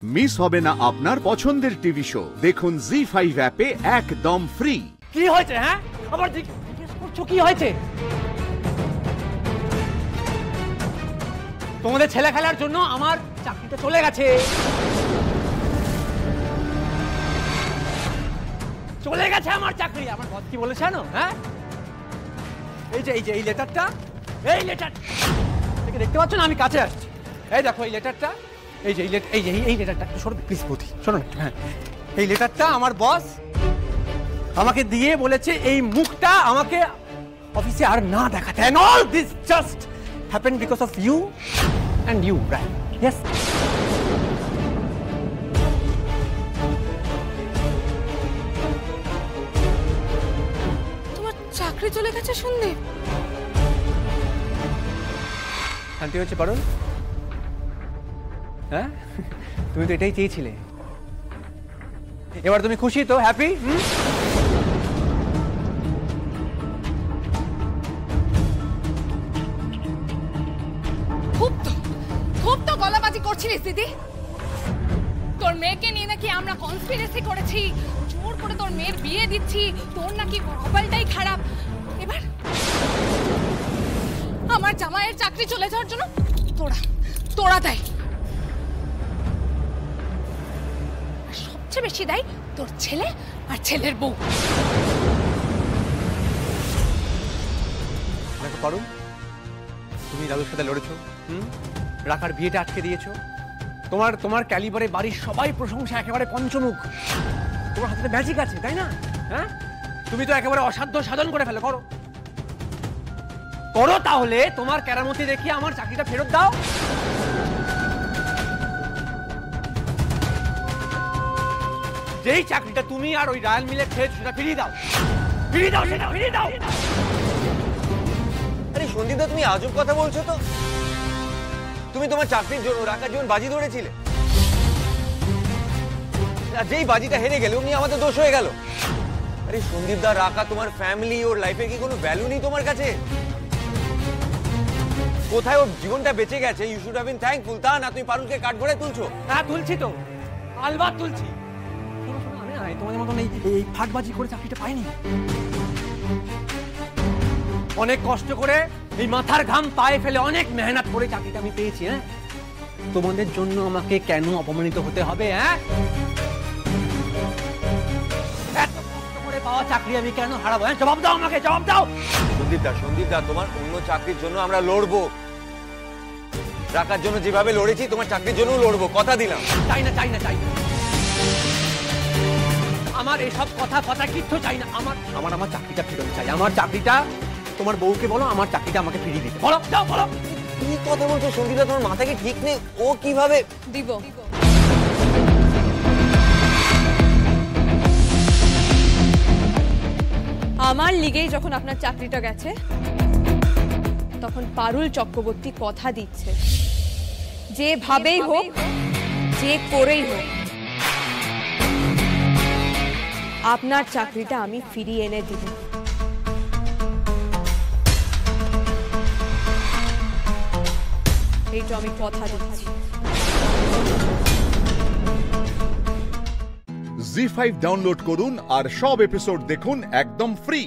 Miss হবে না আপনার পছন্দের টিভি শো। দেখুন জি5 অ্যাপে একদম ফ্রি। কি হয়েছে? হ্যাঁ, আবার জিজ্ঞেস করছো কি হয়েছে? তোমাদের ছেলে খেলার জন্য আমার চাকরিটা চলে গেছে। চলে গেছে আমার চাকরি। আমার বস কি বলেছে জানো? হ্যাঁ, এই লেটারটা, এই লেটার দেখতে পাচ্ছ না? আমি কাছে আসছি। এই দেখো এই লেটারটা, এই লেটারটা একটু শোনো প্লিজ বৌদি, শোনো না। হ্যাঁ, এই লেটারটা আমার বস আমাকে দিয়ে বলেছে এই মুখটা আমাকে অফিসে আর না দেখাতে। And all this just happened because of you and you, right? Yes. তোমার চাকরি চলে গেছে শুনলে? শান্তি হচ্ছে পারুল? হ্যাঁ, তুমি তো এটাই চেয়েছিলে। এবার তুমি খুশি তো? হ্যাপি? খুব তো গলাবাজি করছিলিস দিদি। তোর মেয়েকে নিয়ে নাকি আমরা কনস্পিরেসি করেছি, জোর করে তোর মেয়ের বিয়ে দিচ্ছি, তোর নাকি কপালটাই খারাপ। এবার আমার জামাইয়ের চাকরি চলে যাওয়ার জন্য তোরা দেয়। সবচেয়ে বেশি দেয় তোর ছেলে আর ছেলের বউ। দেখো পারুল, তুমি দাদুর সাথে লড়েছো, রাখার বিয়েটা আটকে দিয়েছো। তোমার ক্যালিবারে বাড়ির সবাই প্রশংসা, একেবারে পঞ্চমুখ। তোমার হাতে ম্যাজিক আছে, তাই না? হ্যাঁ, তুমি তো একেবারে অসাধ্য সাধন করে ফেলো। করো তাহলে তোমার কেরামতি দেখিয়ে আমার চাকরিটা ফেরত দাও। যেই চাকরিটা তুমি আর ওই রায়াল মিলে খেয়েছো সেটা ফিরিয়ে দাও। আরে সন্দীপদা, তুমি আজব কথা বলছো তো। তুমি তোমার চাকরির জন্য রাখার জীবন বাজি ধরেছিলে, আর যেই বাজিটা হেরে গেলে উনি আমাদের দোষ হয়ে গেল। আরে সন্দীপদা, রাখা তোমার ফ্যামিলি, ওর লাইফে কি কোনো ভ্যালু নেই তোমার কাছে? কোথায় ওর জীবনটা বেঁচে গেছে, you should have been thankful. তা না তুমি পারুলকে কাঠ গড়ায় তুলছো। হ্যাঁ, তুলছি তো, আলবাত তুলছি। আমি তোমাদের মতন এই ফাটবাজি করে চাকরিটা পাইনি। অনেক কষ্ট করে, এই মাথার ঘাম পায়ে ফেলে, অনেক মেহনত করে চাকরিটা আমি পেয়েছি। হ্যাঁ, তোমাদের জন্য আমাকে কেন অপমানিত হতে হবে? হ্যাঁ, এত কষ্ট করে পাওয়া চাকরি আমি কেন হারাবো? হ্যাঁ, জবাব দাও আমাকে, জবাব দাও। সন্দীপদা, তোমার অন্য চাকরির জন্য আমরা লড়বো। রাখার জন্য যেভাবে লড়েছি তোমার চাকরির জন্য লড়বো, কথা দিলাম। চাই না। আমার এসব কথা কিচ্ছু চাই না। আমার চাকরিটা ফিরত চাই। আমার চাকরিটা, তোমার বউকে বলো আমার চাকরিটা আমাকে ফিরিয়ে দিতে। বলো, যাও বলো। কি কথা বলছো সন্দীপদা? তোমার মাথা কি ঠিক নেই? ও কিভাবে দিব? আমার লিগেই যখন আপনার চাকরিটা গেছে, তখন পারুল চক্রবর্তী কথা দিচ্ছে যেভাবেই হোক, যে করেই হোক, আপনার চাকরিটা আমি ফিরিয়ে এনে দিব। এইটা আমি কথা দিচ্ছি। জি5 ডাউনলোড করুন আর সব এপিসোড দেখুন একদম ফ্রি।